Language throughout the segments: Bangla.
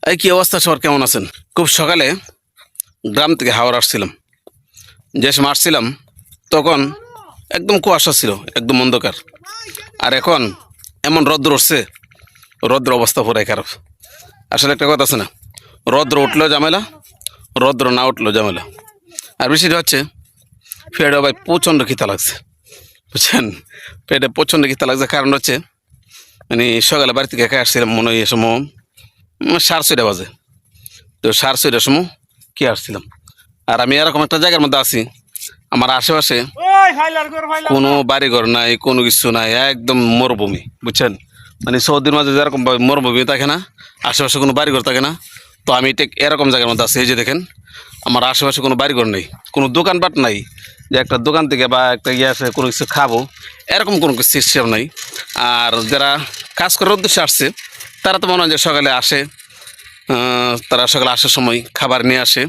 এই কি অবস্থা, সবার কেমন আছেন? খুব সকালে গ্রাম থেকে হাওড় আসছিলাম। যে সময় আসছিলাম তখন একদম কুয়াশা ছিল, একদম অন্ধকার। আর এখন এমন রৌদ্র উঠছে, রৌদ্র অবস্থা পুরাই খারাপ। আসলে একটা কথা আছে না, রৌদ্র উঠলেও ঝামেলা, রৌদ্র না উঠলেও ঝামেলা। আর বেশিটা হচ্ছে পেটে ভাই প্রচণ্ড খিদা লাগছে, বুঝছেন? পেটে প্রচণ্ড খিদা লাগছে। কারণ হচ্ছে মানে সকালে বাড়ি থেকে একা আসছিলাম, মনে হয় এ সময় 6:30 বাজে। তো 6:30 সময় কি আসছিলাম। আর আমি এরকম একটা জায়গার মধ্যে আছি, আমার আশেপাশে কোনো বাড়িঘর নাই, কোনো কিছু নাই, একদম মরুভূমি, বুঝছেন? মানে সৌদির মাঝে যেরকম মরুভূমি থাকে না, আশেপাশে কোনো বাড়িঘর থাকে না, তো আমি ঠিক এরকম জায়গার মধ্যে আছি। এই যে দেখেন, আমার আশেপাশে কোনো বাড়িঘর নেই, কোনো দোকানপাট নাই যে একটা দোকান থেকে বা একটা ইয়ে আছে কোনো কিছু খাবো, এরকম কোনো কিছু সিস্টেম নাই। আর যারা কাজ করার উদ্দেশ্যে আসছে তারা তো মনে হয় যে সকালে আসে, তারা সকালে আসার সময় খাবার নিয়ে আসে,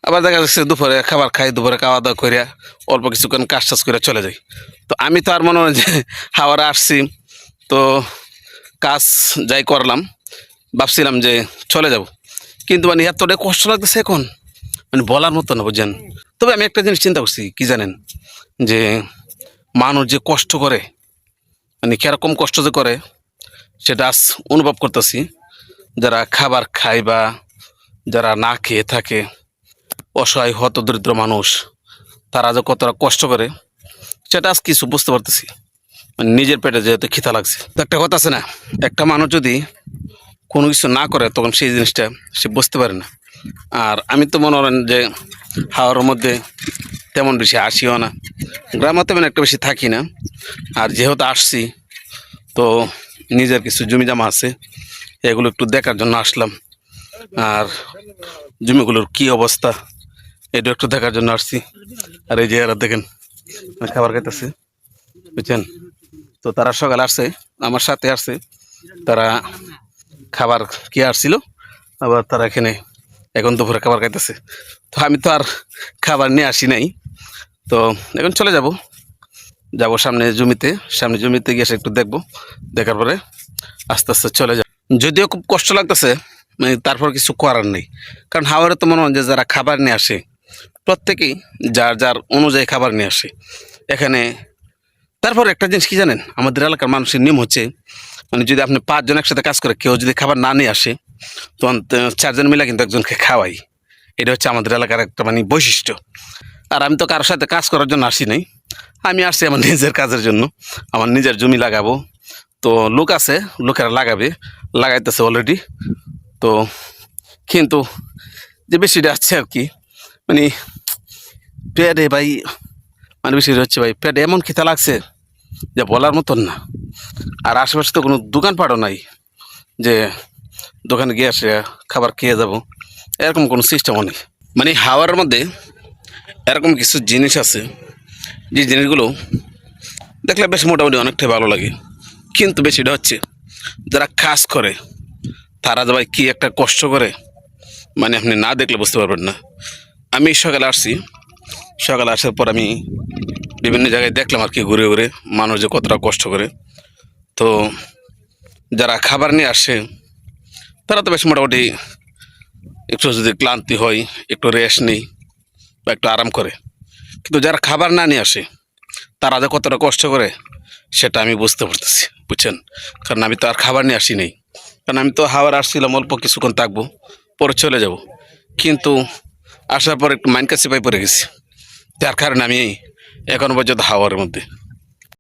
আবার দেখা যাচ্ছে দুপুরে খাবার খাই, দুপুরে খাওয়া দাওয়া করে অল্প কিছুক্ষণ কাজ টাজ করে চলে যাই। তো আমি তো আর মনে হয় যে হাওড়ে আসছি, তো কাজ যাই করলাম, ভাবছিলাম যে চলে যাব, কিন্তু মানে এতটাই কষ্ট লাগতেছে এখন, মানে বলার মতো না, বুঝছেন? তবে আমি একটা জিনিস চিন্তা করছি, কি জানেন? যে মানুষ যে কষ্ট করে, মানে কীরকম কষ্ট যে করে সেটা আজ অনুভব করতেছি। যারা খাবার খায় বা যারা না খেয়ে থাকে, অসহায় হতদরিদ্র মানুষ, তারা যে কতটা কষ্ট করে সেটা আজ কিছু বুঝতে পারতেছি। মানে নিজের পেটে যেহেতু খিদা লাগছে। তো একটা কথা আছে না, একটা মানুষ যদি কোনো কিছু না করে তখন সেই জিনিসটা সে বুঝতে পারে না। আর আমি তো মনে করেন যে হাওড়ের মধ্যে তেমন বেশি আসিও না, গ্রামে তেমন একটা বেশি থাকি না। আর যেহেতু আসছি, তো নিজের কিছু জমি জমা আছে, এগুলো একটু দেখার জন্য আসলাম। আর জমিগুলোর কি অবস্থা এটা একটু দেখার জন্য আসছি। আর এই যে এরা দেখেন খাবার খাইতেছে, বুঝছেন? তো তারা সকালে আসছে, আমার সাথে আসছে, তারা খাবার কি আসছিল, আবার তারা এখানে এখন দুপুরে খাবার খাইতেছে। তো আমি তো আর খাবার নিয়ে আসি নাই, তো এখন চলে যাব সামনে জমিতে, সামনে জমিতে গিয়ে একটু দেখবো, দেখার পরে আস্তে আস্তে চলে যাব। যদিও খুব কষ্ট লাগতেছে, মানে তারপর কিছু করার নেই। কারণ হাওড়ে তো মনে হয় যে যারা খাবার নিয়ে আসে প্রত্যেকেই যার যার অনুযায়ী খাবার নিয়ে আসে এখানে। তারপর একটা জিনিস কি জানেন, আমাদের এলাকার মানুষের নিয়ম হচ্ছে, মানে যদি আপনি 5 জন একসাথে কাজ করে, কেউ যদি খাবার না নিয়ে আসে তখন 4 জন মিলে কিন্তু একজনকে খাওয়াই। এটা হচ্ছে আমাদের এলাকার একটা মানে বৈশিষ্ট্য। আর আমি তো কারোর সাথে কাজ করার জন্য আসি নাই, আমি আসছি আমার নিজের কাজের জন্য, আমার নিজের জমি লাগাবো। তো লোক আছে, লোকেরা লাগাইতেছে অলরেডি। তো কিন্তু যে বেশিটা আছে আর কি, মানে পেটে ভাই, মানে বেশি হচ্ছে ভাই, পেটে এমন খিদা লাগছে যে বলার মতন না। আর আশেপাশে তো কোনো দোকানপাটও নাই যে দোকানে গিয়ে আসে খাবার খেয়ে যাব, এরকম কোনো সিস্টেমও নেই। মানে হাওয়ার মধ্যে এরকম কিছু জিনিস আছে যে জিনিসগুলো দেখলে বেশ মোটামুটি অনেকটাই ভালো লাগে, কিন্তু বেশিটা হচ্ছে যারা কাজ করে তারা যে ভাই কী একটা কষ্ট করে, মানে আপনি না দেখলে বুঝতে পারবেন না। আমি সকালে আসছি, সকালে আসার পর আমি বিভিন্ন জায়গায় দেখলাম আর কি, ঘুরে ঘুরে মানুষ যে কতটা কষ্ট করে। তো যারা খাবার নিয়ে আসে তারা তো বেশ মোটামুটি একটু যদি ক্লান্তি হয় একটু রেস্ট নেই বা একটু আরাম করে, কিন্তু যারা খাবার না নিয়ে আসে তারা যে কতটা কষ্ট করে সেটা আমি বুঝতে পারতেছি, বুঝছেন? কারণ আমি তো আর খাবার নিয়ে আসি নেই, কারণ আমি তো হাওড় আসছিলাম অল্প কিছুক্ষণ থাকবো, পরে চলে যাব। কিন্তু আসার পর একটু মাইন্ড কাছে পাই পড়ে গেছি, যার কারণে আমি এখনো পর্যন্ত হাওয়ার মধ্যে।